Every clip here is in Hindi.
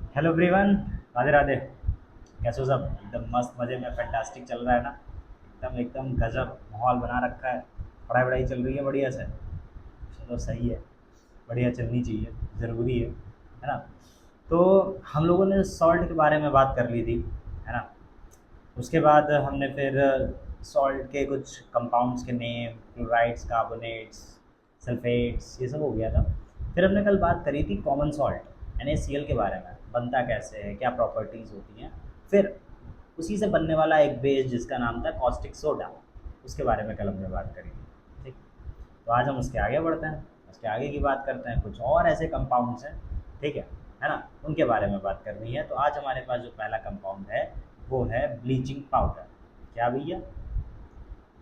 Hello everyone. राधे राधे। कैसे हो सब? एकदम मस्त मज़े में फैंटास्टिक चल रहा है ना? एकदम एकदम गजब माहौल बना रखा है। पढ़ाई वढ़ाई चल रही है बढ़िया से? चलो सही है। बढ़िया चलनी चाहिए, ज़रूरी है ना? तो हम लोगों ने सॉल्ट के बारे में बात कर ली थी, है ना? उसके बाद हमने फिर सॉल्ट के कुछ कंपाउंड्स के नेम, क्लोराइड्स, कार्बोनेट्स, सल्फेट्स, ये सब हो गया था। फिर हमने कल बात करी थी कॉमन सॉल्ट NaCl के बारे में, बनता कैसे है, क्या प्रॉपर्टीज़ होती हैं। फिर उसी से बनने वाला एक बेस जिसका नाम था कॉस्टिक सोडा, उसके बारे में कल हमने बात करी थी। ठीक। तो आज हम उसके आगे बढ़ते हैं, उसके आगे की बात करते हैं। कुछ और ऐसे कंपाउंड्स हैं, ठीक है ना? उनके बारे में बात करनी है। तो आज हमारे पास जो पहला कंपाउंड है वो है ब्लीचिंग पाउडर। क्या भैया?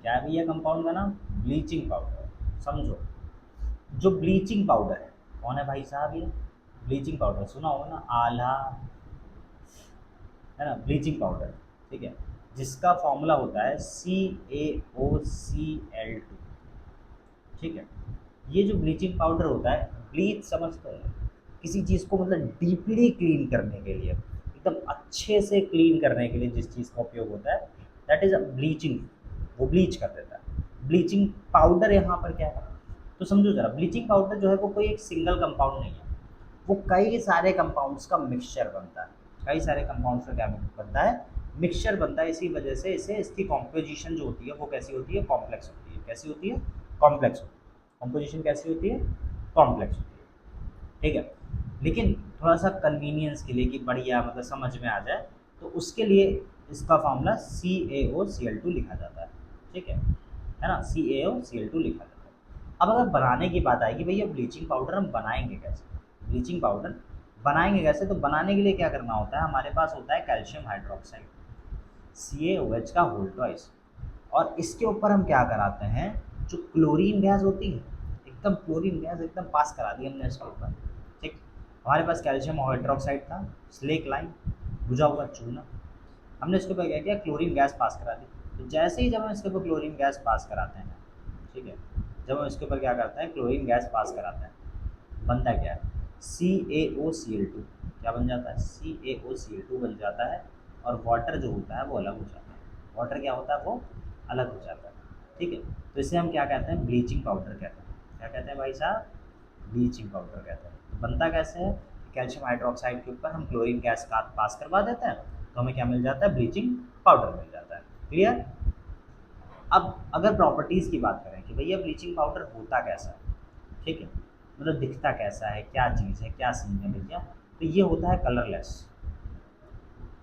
क्या है भैया कंपाउंड का नाम? Bleaching powder. समझो, जो ब्लीचिंग पाउडर है, कौन है भाई साहब ये? ब्लीचिंग पाउडर सुना होगा ना, आला, है ना? ब्लीचिंग पाउडर, ठीक है, जिसका फॉर्मूला होता है CaOCl2। ठीक है। ये जो ब्लीचिंग पाउडर होता है, ब्लीच समझते हैं, किसी चीज़ को मतलब डीपली क्लीन करने के लिए, एकदम अच्छे से क्लीन करने के लिए जिस चीज़ का उपयोग होता है, दैट इज़ अ ब्लीचिंग। वो ब्लीच कर देता है। ब्लीचिंग पाउडर यहाँ पर क्या है? तो समझो ज़रा, ब्लीचिंग पाउडर जो है वो कोई एक सिंगल कंपाउंड नहीं है, वो कई सारे कंपाउंड्स का मिक्सचर बनता है। कई सारे कंपाउंड्स का क्या बनता है? मिक्सचर बनता है। इसी वजह से इसे, इसकी कॉम्पोजिशन जो होती है वो कैसी होती है? कॉम्प्लेक्स होती है। कैसी होती है? कॉम्प्लेक्स होती है। कॉम्पोजिशन कैसी होती है? कॉम्प्लेक्स होती है। ठीक है। लेकिन थोड़ा सा कन्वीनियंस के लिए कि बढ़िया मतलब समझ में आ जाए, तो उसके लिए इसका फॉर्मूला CaOCl2 लिखा जाता है। ठीक है ना? CaOCl2 लिखा जाता है। अब अगर बनाने की बात आएगी, भैया ब्लीचिंग पाउडर हम बनाएंगे कैसे? ब्लीचिंग पाउडर बनाएंगे कैसे? तो बनाने के लिए क्या करना होता है? हमारे पास होता है कैल्शियम हाइड्रोक्साइड, CaOH का होल ट्वाइस। और इसके ऊपर हम क्या कराते हैं? जो क्लोरीन गैस होती है, एकदम क्लोरीन गैस एकदम पास करा दी हमने इसके ऊपर। ठीक। हमारे पास कैल्शियम हाइड्रोक्साइड था, स्लेक लाइन, बुझा हुआ चूना। हमने इसके ऊपर क्या किया? क्लोरीन गैस पास करा दी। तो जैसे ही जब हम इसके ऊपर क्लोरीन गैस पास कराते हैं, ठीक है, जब हम इसके ऊपर क्या करते हैं? क्लोरीन गैस पास कराते हैं, बनता क्या है? CaOCl2। क्या बन जाता है? CaOCl2 बन जाता है। और वाटर जो होता है वो अलग हो जाता है। वाटर क्या होता है? वो अलग हो जाता है। ठीक है। तो इसे हम क्या कहते हैं? ब्लीचिंग पाउडर कहते हैं। क्या कहते हैं भाई साहब? ब्लीचिंग पाउडर कहते हैं। तो बनता कैसे है? कैल्शियम हाइड्रोक्साइड के ऊपर हम क्लोरीन गैस का पास करवा देते हैं, तो हमें क्या मिल जाता है? ब्लीचिंग पाउडर मिल जाता है। क्लियर? अब अगर प्रॉपर्टीज़ की बात करें कि भैया ब्लीचिंग पाउडर होता कैसा है, ठीक है, मतलब दिखता कैसा है, क्या चीज़ है, क्या सीन है भैया? तो ये होता है कलरलेस,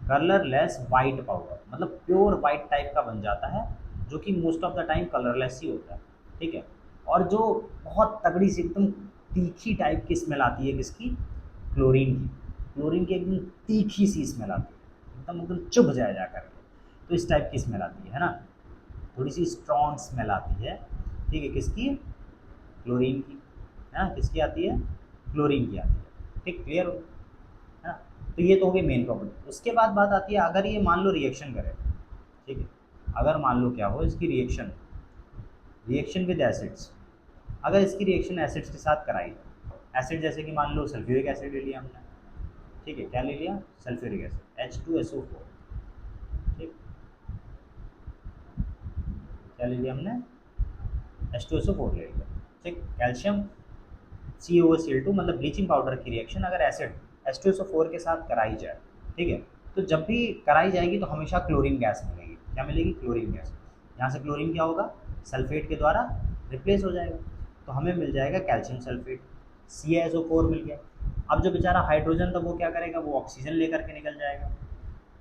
कलरलेस वाइट पाउडर, मतलब प्योर वाइट टाइप का बन जाता है, जो कि most of the time colourless ही होता है। ठीक है। और जो बहुत तगड़ी सी एकदम तीखी टाइप की स्मेल आती है, किसकी? क्लोरीन की। क्लोरीन की एकदम तीखी सी स्मेल आती है, एकदम एकदम चुभ जाए जा करके। तो इस टाइप की स्मेल आती है ना? थोड़ी सी स्ट्रॉन्ग स्मेल आती है। ठीक है, किसकी? क्लोरीन की। है ना? किसकी आती है? क्लोरीन की आती है। ठीक, क्लियर हो? है ना? तो ये तो हो गई मेन प्रॉपर्टी। उसके बाद बात आती है, अगर ये मान लो रिएक्शन करे, ठीक है, अगर मान लो क्या हो इसकी रिएक्शन, रिएक्शन विद एसिड्स, अगर इसकी रिएक्शन एसिड्स के साथ कराई, एसिड जैसे कि मान लो सल्फ्यूरिक एसिड ले लिया हमने, ठीक है, क्या ले लिया? Sulphuric acid H2SO4। ठीक, क्या ले लिया हमने? H2SO4 ले लिया। ठीक, कैल्शियम CaOCl2 मतलब ब्लीचिंग पाउडर की रिएक्शन अगर एसिड H2SO4 के साथ कराई जाए, ठीक है, तो जब भी कराई जाएगी तो हमेशा क्लोरीन गैस मिलेगी। क्या मिलेगी? Chlorine gas. यहाँ से क्लोरीन क्या होगा? सल्फेट के द्वारा रिप्लेस हो जाएगा, तो हमें मिल जाएगा कैल्शियम सल्फेट। CaSO4 मिल गया। अब जो बेचारा हाइड्रोजन था वो क्या करेगा? वो ऑक्सीजन लेकर के निकल जाएगा,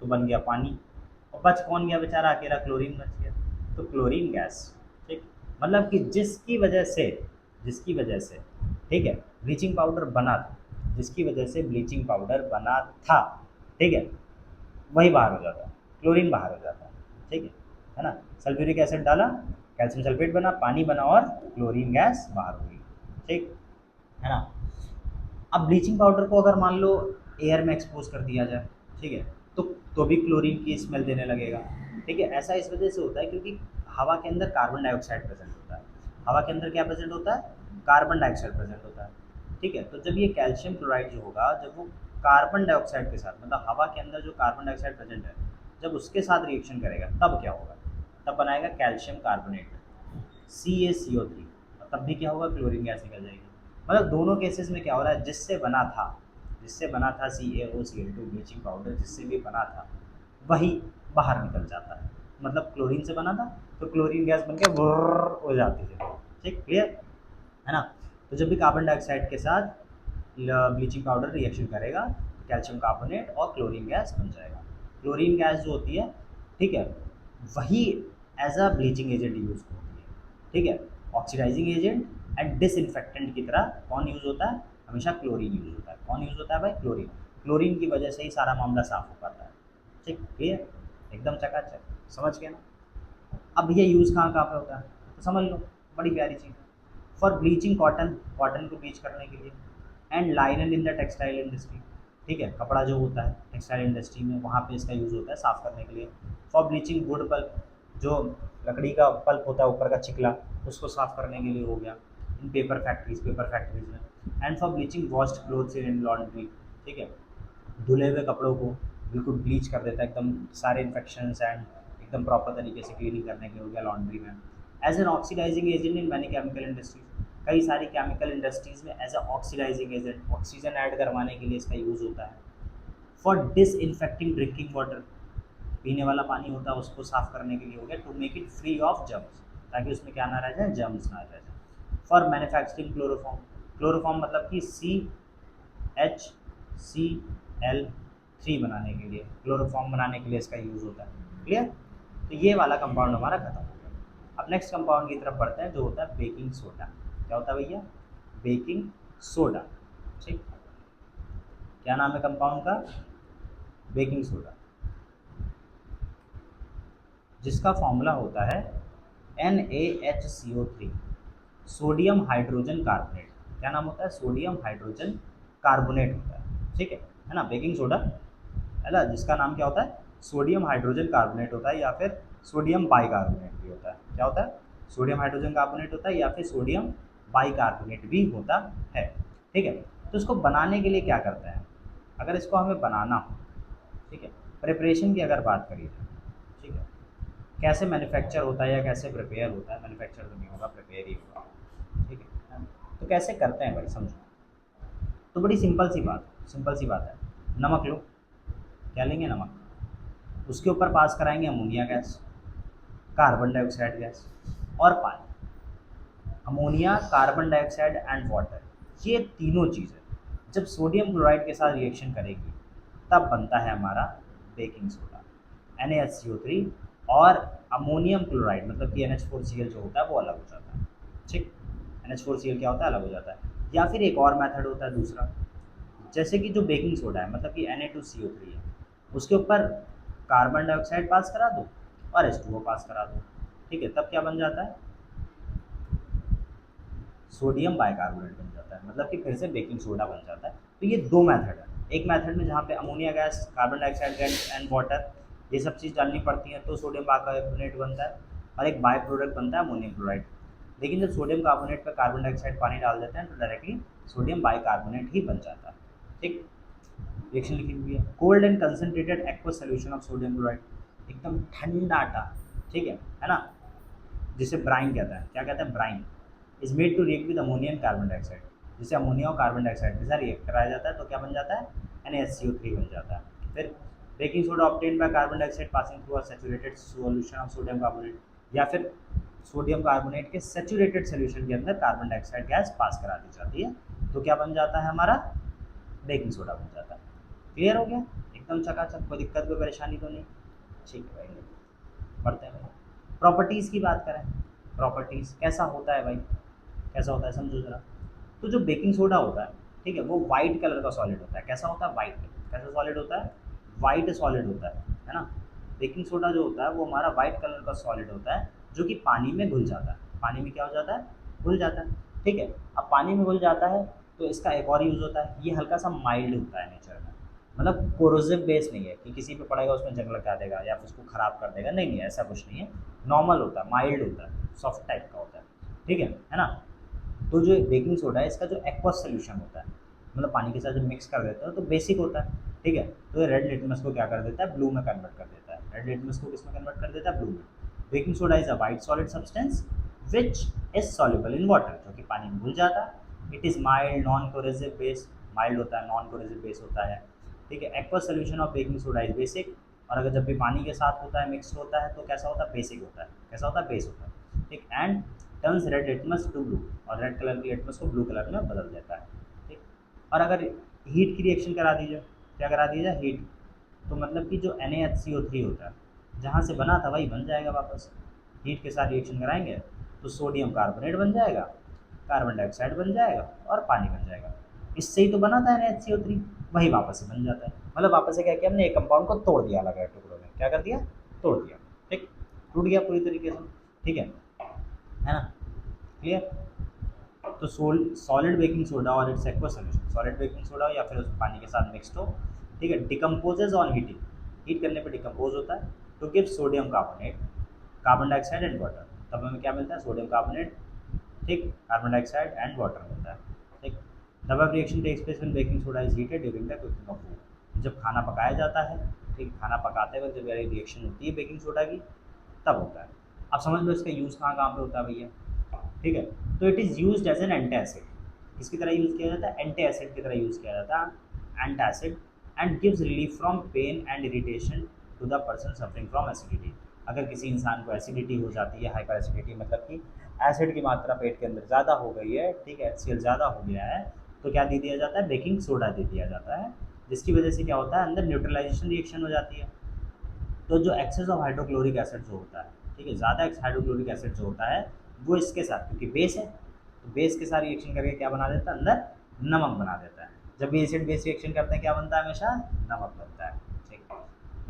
तो बन गया पानी। और बच कौन गया बेचारा? अकेला क्लोरीन बच गया, तो क्लोरीन गैस। ठीक, मतलब कि जिसकी वजह से, ठीक है, ब्लीचिंग पाउडर बना था, जिसकी वजह से ब्लीचिंग पाउडर बना था, ठीक है, वही बाहर हो जाता है, क्लोरीन बाहर हो जाता है। ठीक है ना? सल्फ्यूरिक एसिड डाला, कैल्शियम सल्फेट बना, पानी बना, और क्लोरीन गैस बाहर हो गई। ठीक है ना? अब ब्लीचिंग पाउडर को अगर मान लो एयर में एक्सपोज कर दिया जाए, ठीक है, तो भी क्लोरीन की स्मेल देने लगेगा। ठीक है, ऐसा इस वजह से होता है क्योंकि हवा के अंदर कार्बन डाइऑक्साइड प्रेजेंट होता है। हवा के अंदर क्या प्रेजेंट होता है? कार्बन डाइऑक्साइड प्रेजेंट होता है। ठीक है, तो जब ये कैल्शियम क्लोराइड जो होगा, जब वो कार्बन डाइऑक्साइड के साथ, मतलब हवा के अंदर जो कार्बन डाइऑक्साइड प्रेजेंट है, जब उसके साथ रिएक्शन करेगा तब क्या होगा, तब बनाएगा कैल्शियम कार्बोनेट CaCO3, और तब भी क्या होगा, क्लोरीन गैस निकल जाएगी। मतलब दोनों केसेस में क्या हो रहा है, जिससे बना था CaOCl2 ब्लीचिंग पाउडर, जिससे भी बना था वही बाहर निकल जाता है। मतलब क्लोरीन से बना था तो क्लोरीन गैस बन के व्रर हो जाती है। ठीक, क्लियर है ना। तो जब भी कार्बन डाइऑक्साइड के साथ ब्लीचिंग पाउडर रिएक्शन करेगा तो कैल्शियम कार्बोनेट और क्लोरीन गैस बन जाएगा। क्लोरीन गैस जो होती है, ठीक है, वही as a bleaching agent use होती है। ठीक है, ऑक्सीडाइजिंग एजेंट एंड डिसइंफेक्टेंट की तरह कौन यूज़ होता है, हमेशा क्लोरीन यूज़ होता है। कौन यूज़ होता है भाई, क्लोरीन। क्लोरीन की वजह से ही सारा मामला साफ हो पाता है। ठीक, क्लियर, एकदम चकाचक, समझ गए ना। अब ये यूज़ कहाँ कहाँ पे होता है तो समझ लो, बड़ी प्यारी चीज़ है। फॉर ब्लीचिंग कॉटन, कॉटन को ब्लीच करने के लिए, and लाइनन in the textile industry, ठीक है, कपड़ा जो होता है टेक्सटाइल इंडस्ट्री में, वहाँ पे इसका यूज़ होता है साफ़ करने के लिए। फॉर ब्लीचिंग वुड पल्प, जो लकड़ी का पल्प होता है ऊपर का चिकला, उसको साफ़ करने के लिए हो गया। इन पेपर फैक्ट्रीज में। And for bleaching washed clothes in laundry, ठीक है, धुले हुए कपड़ों को बिल्कुल ब्लीच कर देता है, एकदम सारे इन्फेक्शंस एंड एकदम प्रॉपर तरीके से क्लीनिंग करने के लिए हो गया लॉन्ड्री में। As an oxidising agent in many chemical industries, कई सारी केमिकल इंडस्ट्रीज में as a oxidising agent, oxygen add करवाने के लिए इसका यूज़ होता है। फॉर डिसइंफेक्टिंग ड्रिंकिंग वाटर, पीने वाला पानी होता है उसको साफ़ करने के लिए हो गया। To make it free of germs, ताकि उसमें क्या ना रह जाए, जर्म्स ना रह जाए। फॉर मैन्युफैक्चरिंग क्लोरोफॉर्म, क्लोरोफॉर्म मतलब कि CHCl3 बनाने के लिए, क्लोरोफॉर्म बनाने के लिए इसका यूज़ होता है। क्लियर, तो ये वाला कंपाउंड हमारा खत्म हो गया। अब नेक्स्ट कंपाउंड की तरफ बढ़ते हैं, जो होता है बेकिंग सोडा। क्या होता है भैया, बेकिंग सोडा। ठीक, क्या नाम है कंपाउंड का, बेकिंग सोडा, जिसका फॉर्मूला होता है NaHCO3, सोडियम हाइड्रोजन कार्बोनेट। क्या नाम होता है, सोडियम हाइड्रोजन कार्बोनेट होता है। ठीक है ना, बेकिंग सोडा है ना, जिसका नाम क्या होता है, सोडियम हाइड्रोजन कार्बोनेट होता है, या फिर सोडियम बाइकार्बोनेट भी होता है। क्या होता है, सोडियम हाइड्रोजन कार्बोनेट होता है, या फिर सोडियम बाइकार्बोनेट भी होता है। ठीक है, तो इसको बनाने के लिए क्या करते हैं, अगर इसको हमें बनाना हो, ठीक है, प्रिपरेशन की अगर बात करिए, ठीक है, कैसे मैन्युफैक्चर होता है या कैसे प्रिपेयर होता है, मैन्युफैक्चर तो नहीं होगा, प्रिपेयर ही होगा। ठीक है, तो कैसे करते हैं भाई, समझो। तो बड़ी सिंपल सी बात है। नमक लो, क्या लेंगे, नमक, उसके ऊपर पास कराएंगे ammonia gas, carbon dioxide gas और पानी। Ammonia, carbon dioxide and water, ये तीनों चीज़ें जब सोडियम क्लोराइड के साथ रिएक्शन करेगी तब बनता है हमारा बेकिंग सोडा, NaHCO3। और अमोनियम क्लोराइड मतलब कि NH4Cl जो होता है वो अलग हो जाता है। ठीक, NH4Cl क्या होता है, अलग हो जाता है। या फिर एक और मेथड होता है दूसरा, जैसे कि जो बेकिंग सोडा है मतलब कि Na2CO3 है, उसके ऊपर कार्बन डाइऑक्साइड पास करा दो और H2O पास करा दो। ठीक है, तब क्या बन जाता है, सोडियम बाइकार्बोनेट बन जाता है, मतलब कि फिर से बेकिंग सोडा बन जाता है। तो ये दो मेथड है, एक मेथड में जहाँ पे ammonia gas, carbon dioxide gas and water, ये सब चीज़ डालनी पड़ती है तो सोडियम बाइकार्बोनेट बनता है, और एक बाई प्रोडक्ट बनता है अमोनियम क्लोराइड। लेकिन जब सोडियम कार्बोनेट पर कार्बन डाइऑक्साइड पानी डाल देते हैं तो डायरेक्टली सोडियम बाइकार्बोनेट ही बन जाता है। ठीक, रिएक्शन लिखी हुई है, cold and concentrated aqueous solution of sodium chloride, एकदम ठंडा टा, ठीक है ना, जिसे ब्राइन कहता है। क्या कहता है, brine is made to react with ammonium carbon dioxide, जिसे अमोनिया और कार्बन डाइऑक्साइड के साथ रिएक्ट कराया जाता है तो क्या बन जाता है, NaHCO3 बन जाता है। फिर baking soda obtain by carbon dioxide passing through a saturated solution of sodium carbonate, या फिर सोडियम कार्बोनेट के सैचुरेटेड सोल्यूशन के अंदर कार्बन डाइऑक्साइड गैस पास करा दी जाती है तो क्या बन जाता है, हमारा बेकिंग सोडा बन जाता है। क्लियर हो गया, एकदम चकाचक, कोई दिक्कत कोई परेशानी तो नहीं। ठीक है भाई, बढ़ते हैं भाई। प्रॉपर्टीज़ की बात करें, प्रॉपर्टीज़ कैसा होता है भाई, कैसा होता है समझो ज़रा। तो जो बेकिंग सोडा होता है, ठीक है, वो वाइट कलर का सॉलिड होता है। कैसा होता है, वाइट, कैसा सॉलिड होता है, वाइट सॉलिड होता है ना। बेकिंग सोडा जो होता है वो हमारा वाइट कलर का सॉलिड होता है, जो कि पानी में घुल जाता है। पानी में क्या हो जाता है, घुल जाता है। ठीक है, अब पानी में घुल जाता है तो इसका एक और यूज़ होता है, ये हल्का सा माइल्ड होता है नेचर में, मतलब कोरोसिव बेस नहीं है कि किसी पे पड़ेगा उसमें जंग लगा देगा या फिर उसको ख़राब कर देगा, नहीं नहीं, ऐसा कुछ नहीं है। नॉर्मल होता है, माइल्ड होता है, सॉफ्ट टाइप का होता है। ठीक है ना। तो जो बेकिंग सोडा है इसका जो एक्वस सोल्यूशन होता है, मतलब पानी के साथ जब मिक्स कर देते हो तो बेसिक होता है, ठीक है। तो ये रेड लिटमस को क्या कर देता है, ब्लू में कन्वर्ट कर देता है। रेड लिटमस को किस में कन्वर्ट कर देता है, ब्लू में। Baking soda is a white solid substance which is soluble in water, जो कि पानी में घुल जाता है। It is mild non coercive base, mild होता है, नॉन कोरेसिव बेस होता है, ठीक है। Aqueous solution of baking soda is basic, और अगर जब भी पानी के साथ होता है, मिक्स होता है, तो कैसा होता है, बेसिक होता है। कैसा होता है, बेस होता है, ठीक। And turns red litmus to blue, और रेड कलर की लिटमस को ब्लू कलर में बदल देता है, ठीक। और अगर हीट की रिएक्शन करा दी जाए, क्या करा दी जाए, हीट, तो मतलब कि जो NaHCO3 होता है, जहाँ से बना था वही बन जाएगा वापस। हीट के साथ रिएक्शन कराएंगे तो सोडियम कार्बोनेट बन जाएगा, कार्बन डाइऑक्साइड बन जाएगा, और पानी बन जाएगा। इससे ही तो बना था NaHCO3, वही वापस से बन जाता है। मतलब वापस से क्या किया हमने, एक कंपाउंड को तोड़ दिया अलग अलग टुकड़ों में, क्या कर दिया, तोड़ दिया, ठीक, टूट गया पूरी तरीके से, ठीक है ना, क्लियर। तो सॉलिड बेकिंग सोडा और it's aqua solution, solid baking soda या फिर उस पानी के साथ मिक्सड हो, ठीक है, डिकम्पोजेज ऑन हीटिंग, हीट करने पर डिकम्पोज होता है, to give sodium carbonate, carbon dioxide and water. तब हमें क्या मिलता है, सोडियम कार्बोनेट, ठीक, कार्बन डाइऑक्साइड एंड वाटर मिलता है, ठीक। The above reaction takes place when baking soda is heated during the cooking of food, जब खाना पकाया जाता है, ठीक, खाना पकाते वक्त जब ये रिएक्शन होती है बेकिंग सोडा की, तब होता है। अब समझ लो इसका यूज़ कहाँ कहाँ पे होता है भैया, ठीक है। तो it is used as an anti acid, किसकी तरह यूज़ किया जाता है, एंटी एसिड की तरह यूज़ किया जाता है, anti acid, and gives relief from pain and irritation to the person suffering from acidity. अगर किसी इंसान को एसिडिटी हो जाती है, हाइपर एसिडिटी मतलब कि एसिड की मात्रा पेट के अंदर ज़्यादा हो गई है, ठीक है, HCl ज़्यादा हो गया है, तो क्या दे दिया जाता है, बेकिंग सोडा दे दिया जाता है, जिसकी वजह से क्या होता है, अंदर न्यूट्रलाइजेशन रिएक्शन हो जाती है। तो जो एक्सेस ऑफ हाइड्रोक्लोरिक एसिड जो होता है, ठीक है, ज़्यादा हाइड्रोक्लोरिक एसिड जो होता है, वो इसके साथ, क्योंकि बेस है, तो बेस के साथ रिएक्शन करके क्या बना देता है, अंदर नमक बना देता है। जब भी एसिड बेस रिएक्शन करते हैं क्या बनता है, हमेशा नमक बनता है, ठीक।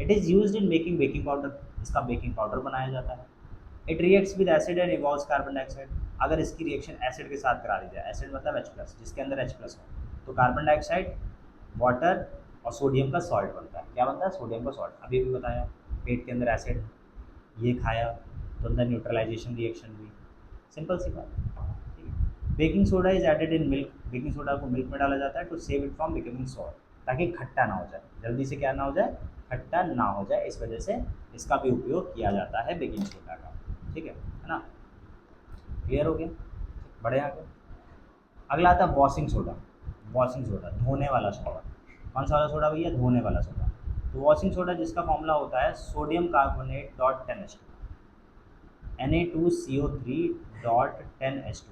It is used in making baking powder, इसका बेकिंग पाउडर बनाया जाता है। It reacts with acid and evolves carbon dioxide, अगर इसकी रिएक्शन एसिड के साथ करा दी जाए, एसिड मतलब H+, जिसके अंदर H+ हो, तो कार्बन डाइऑक्साइड, वाटर और सोडियम का सॉल्ट बनता है। क्या बनता है, सोडियम का सॉल्ट। अभी भी बताया, पेट के अंदर एसिड, ये खाया तो अंदर न्यूट्रलाइजेशन रिएक्शन हुई, सिंपल सी बात, ठीक है। Baking soda is added in milk, baking soda को मिल्क में डाला जाता है to save it from becoming sour, ताकि खट्टा ना हो जाए, जल्दी से क्या ना हो जाए, खट्टा ना हो जाए, इस वजह से इसका भी उपयोग किया जाता है बेकिंग सोडा का, ठीक है ना, क्लियर हो गया, बढ़े आगे। अगला आता है वॉशिंग सोडा, वॉशिंग सोडा धोने वाला सोडा, कौन सा वाला सोडा भैया, धोने वाला सोडा। तो वॉशिंग सोडा जिसका फॉर्मूला होता है sodium carbonate dot 10H2, Na2CO3 dot 10H2,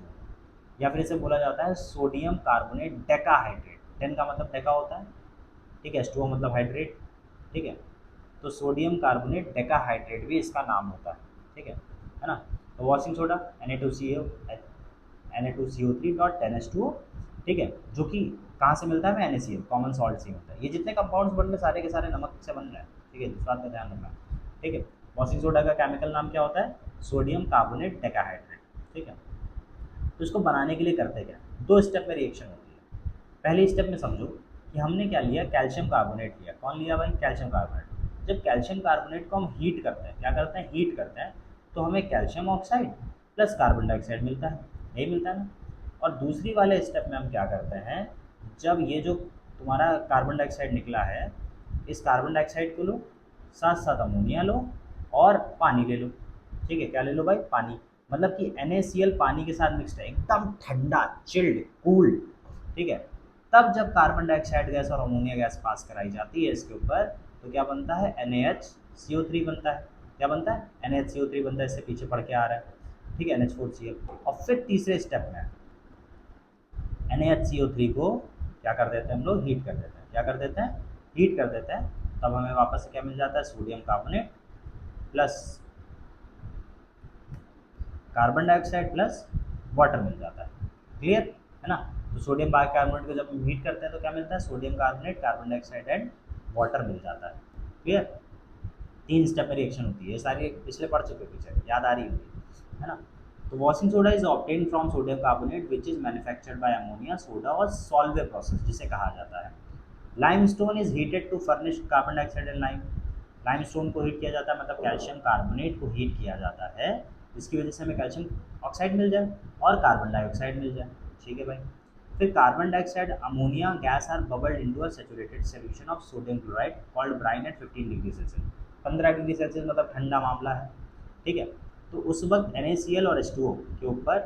या फिर इसे बोला जाता है सोडियम कार्बोनेट डेकाहाइड्रेट, 10 का मतलब डेका होता है, ठीक है, H2O मतलब हाइड्रेट, ठीक है, तो सोडियम कार्बोनेट डेकाहाइड्रेट भी इसका नाम होता है, ठीक है ना। तो washing soda Na2CO3 dot 10H2O, ठीक है, जो कि कहाँ से मिलता है, हमें NaCl कॉमन सॉल्ट से मिलता है। ये जितने कंपाउंड्स बन रहे सारे के सारे नमक से बन रहे हैं, ठीक है, इस बात का ध्यान रखना, ठीक है। वॉशिंग सोडा का केमिकल नाम क्या होता है, सोडियम कार्बोनेट डेकाहाइड्रेट, ठीक है। तो इसको बनाने के लिए करते क्या, दो स्टेप में रिएक्शन होती है। पहले स्टेप में समझो कि हमने क्या लिया, कैल्शियम कार्बोनेट लिया, कौन लिया भाई, कैल्शियम कार्बोनेट। जब कैल्शियम कार्बोनेट को हम हीट करते हैं, क्या करते हैं, हीट करते हैं, तो हमें calcium oxide plus carbon dioxide मिलता है, यही मिलता है ना। और दूसरी वाले स्टेप में हम क्या करते हैं, जब ये जो तुम्हारा कार्बन डाइऑक्साइड निकला है, इस कार्बन डाइऑक्साइड को लो, साथ साथ अमोनिया लो और पानी ले लो, ठीक है, क्या ले लो भाई, पानी, मतलब कि NaCl पानी के साथ मिक्सड है, एकदम ठंडा, चिल्ड, कूल, ठीक है। तब जब कार्बन डाइऑक्साइड गैस और अमोनिया गैस पास कराई जाती है इसके ऊपर, तो क्या बनता है, NaHCO3 बनता है। क्या बनता है, NaHCO3 बनता है, इससे पीछे पढ़ के आ रहा है, ठीक है, NH4Cl। और फिर तीसरे स्टेप में NaHCO3 को क्या कर देते हैं हम लोग, हीट कर देते हैं, क्या कर देते हैं, हीट कर देते हैं, तब हमें वापस से क्या मिल जाता है, sodium carbonate plus carbon dioxide plus water मिल जाता है, क्लियर है ना। तो सोडियम बाइकार्बोनेट को जब हम हीट करते हैं तो क्या मिलता है, sodium carbonate, carbon dioxide and water मिल जाता है, क्लियर। तीन स्टेप में रिएक्शन होती है, सारी पिछले पढ़ चुके, पीछे याद आ रही होगी, है ना। तो washing soda is obtain from sodium carbonate which is manufactured by ammonia soda और सॉल्वे प्रोसेस जिसे कहा जाता है। Limestone is heated to furnish carbon dioxide and lime, limestone को हीट किया जाता है, मतलब कैल्शियम कार्बोनेट को हीट किया जाता है, जिसकी वजह से हमें कैल्शियम ऑक्साइड मिल जाए और कार्बन डाइऑक्साइड मिल जाए, ठीक है भाई। फिर carbon dioxide, ammonia gas are bubbled into a saturated solution of sodium chloride called brine at 15 degree Celsius. 15 degree Celsius मतलब ठंडा मामला है, ठीक है। तो उस वक्त NaCl और H2O के ऊपर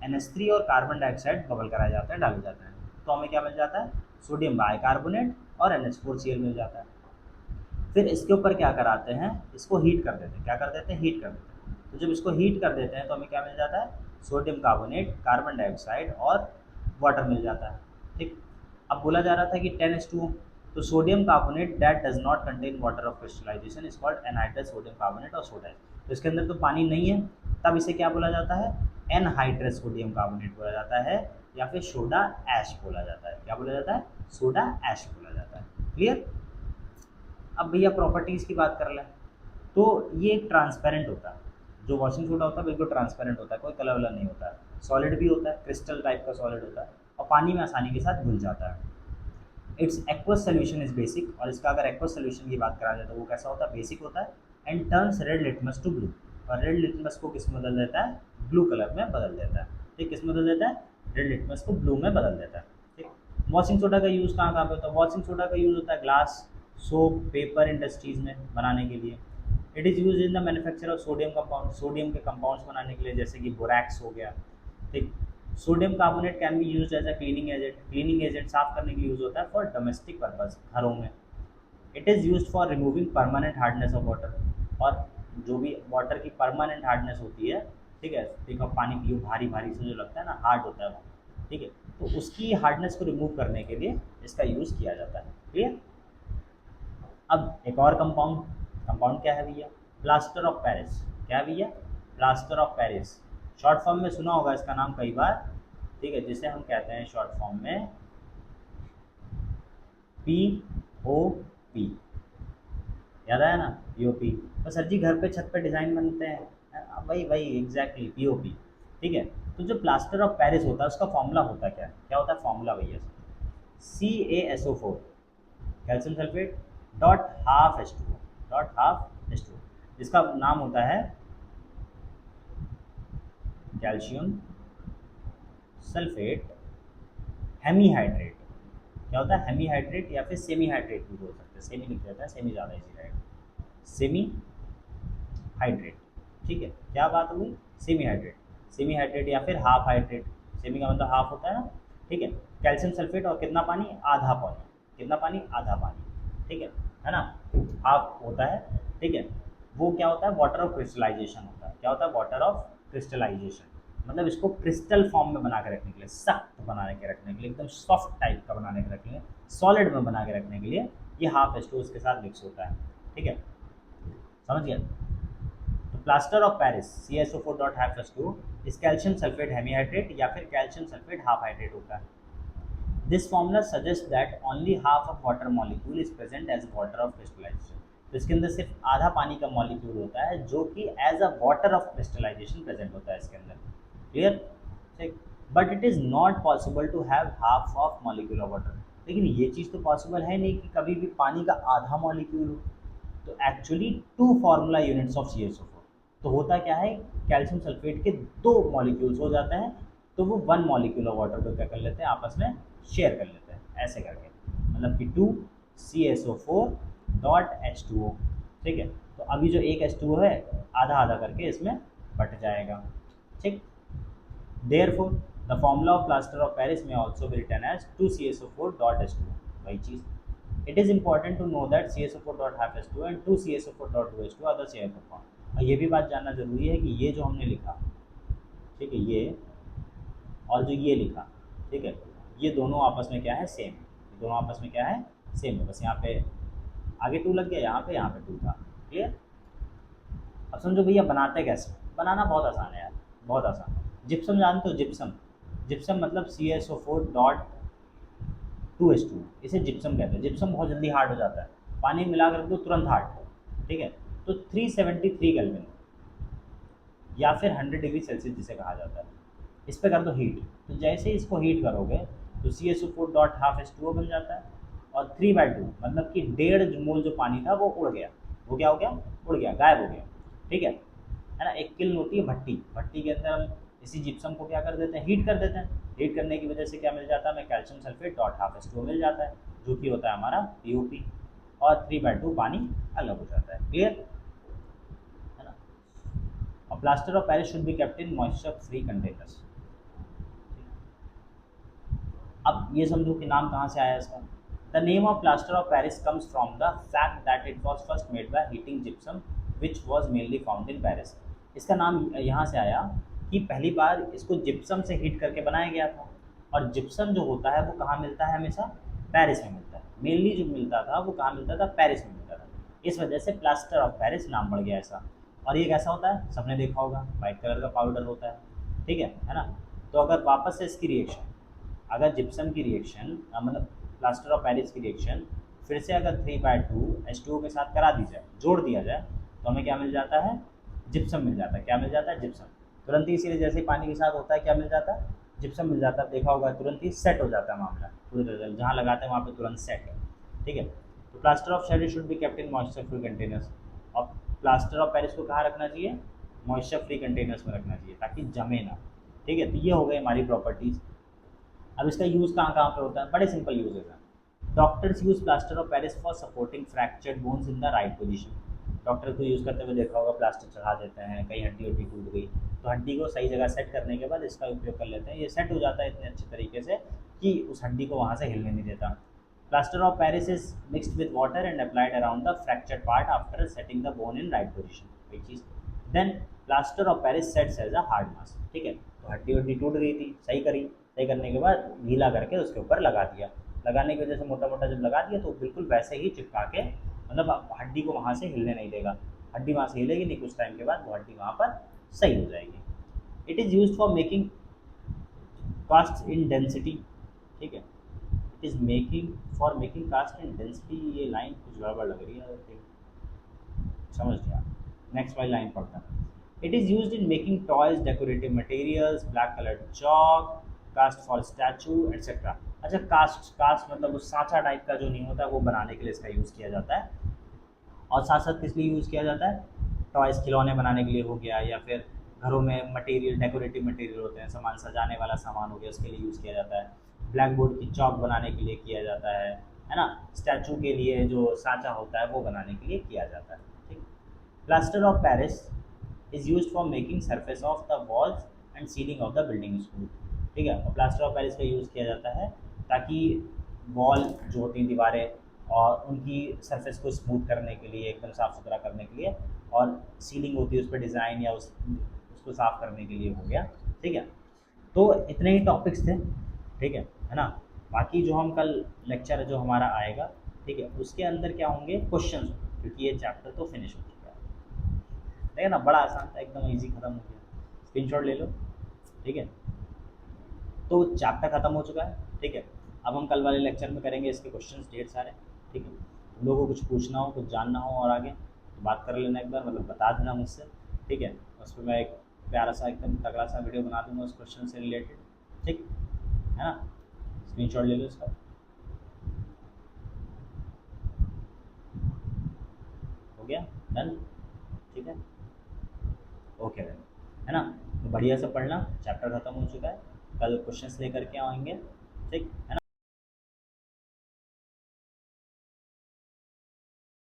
NH3 और कार्बन डाइऑक्साइड बबल कराया जाता है, डाले जाते हैं, तो हमें क्या मिल जाता है, सोडियम बाइकार्बोनेट और NH4Cl मिल जाता है। फिर इसके ऊपर क्या कराते हैं, इसको हीट कर देते हैं, क्या कर देते हैं, हीट कर देते हैं। तो जब इसको हीट कर देते हैं तो हमें क्या मिल जाता है, सोडियम कार्बोनेट, कार्बन डाइऑक्साइड और वाटर मिल जाता है, ठीक। अब बोला जा रहा था कि 10H2O, तो sodium carbonate that does not contain water of crystallization is called anhydrous sodium carbonate और सोडा। तो इसके अंदर तो पानी नहीं है, तब इसे क्या बोला जाता है, एनहाइड्रस सोडियम कार्बोनेट बोला जाता है, या फिर सोडा ऐश बोला जाता है। क्या बोला जाता है, सोडा ऐश बोला जाता है। क्लियर। अब भैया प्रॉपर्टीज़ की बात कर लें, तो ये एक ट्रांसपेरेंट होता है, जो वॉशिंग सोडा होता है बिल्कुल ट्रांसपेरेंट होता है, कोई कलर वाला नहीं होता है, सॉलिड भी होता है, क्रिस्टल टाइप का सॉलिड होता है, और पानी में आसानी के साथ घुल जाता है। It's aqueous solution is basic, और इसका अगर एक्वस सोल्यूशन की बात करा जाए तो वो कैसा होता है, बेसिक होता है। And turns red litmus to blue, और रेड लिटमस को किस में बदल देता है, ब्लू कलर में बदल देता है, ठीक। किस में बदल देता है, रेड लिटमस को ब्लू में बदल देता है, ठीक। वॉशिंग सोडा का यूज़ कहाँ कहाँ पे होता है, वॉशिंग सोडा का यूज़ होता है ग्लास, सोप, पेपर इंडस्ट्रीज़ में बनाने के लिए। It is use in the manufacture of sodium compound, sodium के कंपाउंड्स बनाने के लिए, जैसे कि बोरैक्स हो गया, ठीक। Sodium carbonate can be use as a cleaning agent, cleaning agent साफ करने के लिए यूज़ होता है फॉर डोमेस्टिक पर्पज, घरों में। It is use for removing permanent hardness of water, और जो भी वाटर की परमानेंट हार्डनेस होती है, ठीक है, ठीक है, पानी पियो भारी भारी से जो लगता है ना, हार्ड होता है वो, ठीक है, तो उसकी हार्डनेस को रिमूव करने के लिए इसका यूज़ किया जाता है। क्लियर। अब एक और कंपाउंड, कंपाउंड क्या है भैया, प्लास्टर ऑफ पेरिस। क्या है भैया, plaster of Paris. Short form में सुना होगा इसका नाम कई बार, ठीक है, जिसे हम कहते हैं शॉर्ट फॉर्म में POP। याद आया ना, POP। तो सर जी घर पे छत पे डिज़ाइन बनते हैं, वही वही एग्जैक्टली POP, ठीक है। तो जो प्लास्टर ऑफ पेरिस होता है उसका फॉर्मूला होता है क्या, क्या होता है फॉर्मूला भैया, CaSO4 calcium sulphate dot half H2O, dot half H2O। इसका नाम होता है कैल्शियम सल्फेट हेमीहाइड्रेट। क्या होता है, हेमीहाइड्रेट, या फिर सेमी हाइड्रेट भी बोल सकते हैं, सेमी लिख देता है, सेमी ज़्यादा इजी रहेगा, सेमी हाइड्रेट, ठीक है। क्या बात हुई, सेमी हाइड्रेट, सेमी हाइड्रेट या फिर हाफ हाइड्रेट, सेमी का मतलब हाफ होता है ना, ठीक है। कैल्शियम सल्फेट और कितना पानी, आधा पानी, कितना पानी, आधा पानी, ठीक है ना, हाफ होता है, ठीक है। वो क्या होता है, वाटर ऑफ क्रिस्टलाइजेशन होता है। क्या होता है, वाटर ऑफ क्रिस्टलाइजेशन, मतलब इसको क्रिस्टल फॉर्म में बना के रखने के लिए, सख्त बनाने के रखने के लिए, एकदम सॉफ्ट टाइप का बनाने के रखने के लिए, सॉलिड में बना के रखने के लिए ये हाफ H2O के साथ मिक्स होता है, ठीक है, समझ गया। तो plaster of Paris CaSO4 dot half H2O इस कैल्शियम सल्फेट हेमीहाइड्रेट या फिर कैल्शियम सल्फेट हाफ हाइड्रेट होता है। This formula suggest that only half of water molecule is present as water of crystallization. तो इसके अंदर सिर्फ आधा पानी का मॉलिक्यूल होता है जो कि as a water of crystallization present होता है इसके अंदर। क्लियर, ठीक। But it is not possible to have half of molecule of water, लेकिन ये चीज़ तो पॉसिबल है नहीं कि कभी भी पानी का आधा मॉलिक्यूल हो। तो actually 2 formula units of CaSO4, तो होता क्या है, कैल्शियम सल्फेट के 2 मॉलिक्यूल्स हो जाते हैं, तो वो 1 मॉलिक्यूल ऑफ वाटर को क्या कर लेते हैं, आपस में शेयर कर लेते हैं, ऐसे करके, मतलब कि 2 CaSO4 डॉट H2O, ठीक है। तो अभी जो एक H2O है आधा आधा करके इसमें बट जाएगा, ठीक। Therefore, the formula of plaster of Paris may also be written as 2CaSO4 dot H2O, वही चीज़। It is important to know that CaSO4 dot half H2O and 2CaSO4 dot 2H2O are the same compound। और ये भी बात जानना जरूरी है कि ये जो हमने लिखा, ठीक है, ये और जो ये लिखा, ठीक है, ये दोनों आपस में क्या है, सेम, दोनों आपस में क्या है, सेम है, बस यहाँ पे आगे 2 लग गया, यहाँ पे 2 था। क्लियर। अब समझो भैया बनाते कैसे, बनाना बहुत आसान है यार, बहुत आसान। जिप्सम जानते हो, जिप्सम, जिप्सम मतलब CaSO4 डॉट 2H2, इसे जिप्सम कहते हैं। जिप्सम बहुत जल्दी हार्ड हो जाता है, पानी मिला कर तो तुरंत हार्ड, ठीक है। तो 373 केल्विन या फिर 100 डिग्री सेल्सियस जिसे कहा जाता है, इस पर कर दो हीट। तो जैसे ही इसको हीट करोगे तो CaSO4 डॉट हाफ H2O बन जाता है, और 3/2 मतलब कि 1.5 मोल जो पानी था वो उड़ गया, वो क्या हो गया, उड़ गया, गायब हो गया, ठीक है ना। एक किल्न होती है भट्टी, भट्टी के अंदर हम इसी जिप्सम को क्या कर देते हैं, हीट कर देते हैं। हीट करने की वजह से क्या मिल जाता है हमें, calcium sulphate dot half H2O मिल जाता है, जो कि होता है हमारा POP, और 3/2 पानी अलग हो जाता है। क्लियर है ना। और plaster of Paris should be kept in moisture free containers. अब ये समझो कि नाम कहाँ से आया इसका। The name of plaster of Paris comes from the fact that it was first made by heating gypsum which was mainly found in Paris. इसका नाम यहाँ से आया कि पहली बार इसको जिप्सम से हीट करके बनाया गया था, और जिप्सम जो होता है वो कहाँ मिलता है, हमेशा पेरिस में मिलता है। मेनली जो मिलता था वो कहाँ मिलता था, पेरिस में मिलता था। इस वजह से प्लास्टर ऑफ पेरिस नाम पड़ गया ऐसा। और ये कैसा होता है, सबने देखा होगा, वाइट कलर का पाउडर होता है, ठीक है ना। तो अगर वापस से इसकी रिएक्शन, अगर जिप्सम की रिएक्शन मतलब प्लास्टर ऑफ पेरिस की रिएक्शन फिर से अगर 3/2 H2O के साथ करा दी जाए, जोड़ दिया जाए, तो हमें क्या मिल जाता है, जिप्सम मिल जाता है। क्या मिल जाता है, जिप्सम। तुरंत ही इसीलिए जैसे ही पानी के साथ होता है क्या मिल जाता है, जिप्सम मिल जाता है। देखा होगा तुरंत ही सेट हो जाता है मामला, पूरी तरह जहाँ लगाते हैं वहाँ पे तुरंत सेट है, ठीक है। तो plaster of Paris should be kept in moisture free containers. और प्लास्टर ऑफ पेरिस को कहाँ रखना चाहिए, मॉइस्चर फ्री कंटेनर्स में रखना चाहिए ताकि जमे ना, ठीक है। तो ये हो गई हमारी प्रॉपर्टीज़। अब इसका यूज़ कहाँ कहाँ पे होता है, बड़े सिंपल यूजेज हैं। Doctors use plaster of Paris for supporting fractured bones in the right position. Doctor को यूज़ करते हुए देखा होगा, प्लास्टर चढ़ा देते हैं, कहीं हड्डी वड्डी टूट गई तो हड्डी को सही जगह सेट करने के बाद इसका उपयोग कर लेते हैं। ये सेट हो जाता है इतने अच्छे तरीके से कि उस हड्डी को वहाँ से हिलने नहीं देता। Plaster of Paris is mixed with water and applied around the fractured part after setting the bone in right position, वही चीज़। Then plaster of Paris sets as a hard mass, ठीक है। तो हड्डी वड्डी टूट गई थी, सही करी, सही करने के बाद गीला करके उसके ऊपर लगा दिया। लगाने की वजह से मोटा मोटा जब लगा दिया तो बिल्कुल वैसे ही चिपका के, मतलब हड्डी को वहाँ से हिलने नहीं देगा। हड्डी वहाँ से हिलेगी नहीं, कुछ टाइम के बाद वो हड्डी वहाँ पर सही हो जाएगी। It is use for making cast in density, ठीक है। It is making for making cast in density. ये लाइन कुछ गड़बड़ लग रही है, समझ गया। नेक्स्ट वाली लाइन पढ़ता है। It is use in making toys, decorative materials, black coloured chalk, cast for statue etcetera. अच्छा, कास्ट, कास्ट मतलब उस सांचा टाइप का जो नहीं होता है वो बनाने के लिए इसका यूज़ किया जाता है। और साथ साथ किस लिए यूज़ किया जाता है, टॉयज़ खिलौने बनाने के लिए हो गया, या फिर घरों में मटेरियल, डेकोरेटिव मटेरियल होते हैं, सामान सजाने वाला सामान हो गया, उसके लिए यूज़ किया जाता है। ब्लैक बोर्ड की चॉक बनाने के लिए किया जाता है ना। स्टैचू के लिए जो सांचा होता है वो बनाने के लिए किया जाता है, ठीक। Plaster of Paris is use for making surface of the walls and ceiling of the building school, ठीक है। और प्लास्टर ऑफ पेरिस का यूज़ किया जाता है ताकि वॉल जो होती हैं, दीवारें, और उनकी सरफेस को स्मूथ करने के लिए, एकदम साफ़ सुथरा करने के लिए, और सीलिंग होती है उस पर डिज़ाइन या उसको साफ़ करने के लिए हो गया, ठीक है। तो इतने ही टॉपिक्स थे, ठीक है ना। बाकी जो हम कल लेक्चर जो हमारा आएगा, ठीक है, उसके अंदर क्या होंगे, क्वेश्चन, क्योंकि ये चैप्टर तो फिनिश हो चुका है, ठीक है ना। बड़ा आसान था, एकदम ईजी खत्म हो गया, स्क्रीनशॉट ले लो, ठीक है। तो चैप्टर खत्म हो चुका है, ठीक है। अब हम कल वाले लेक्चर में करेंगे इसके क्वेश्चंस ढेर सारे, ठीक है। तुम लोगों को कुछ पूछना हो, कुछ जानना हो और आगे तो बात कर लेना एक बार, मतलब बता देना मुझसे, ठीक है। उस पर मैं एक प्यारा सा एकदम तगड़ा सा वीडियो बना दूंगा उस क्वेश्चन से रिलेटेड, ठीक है ना। स्क्रीनशॉट ले लो इसका, हो गया, डन, ठीक है, ओके है ना। तो बढ़िया से पढ़ना, चैप्टर खत्म हो चुका है, कल क्वेश्चंस लेकर के आएंगे, ठीक है ना।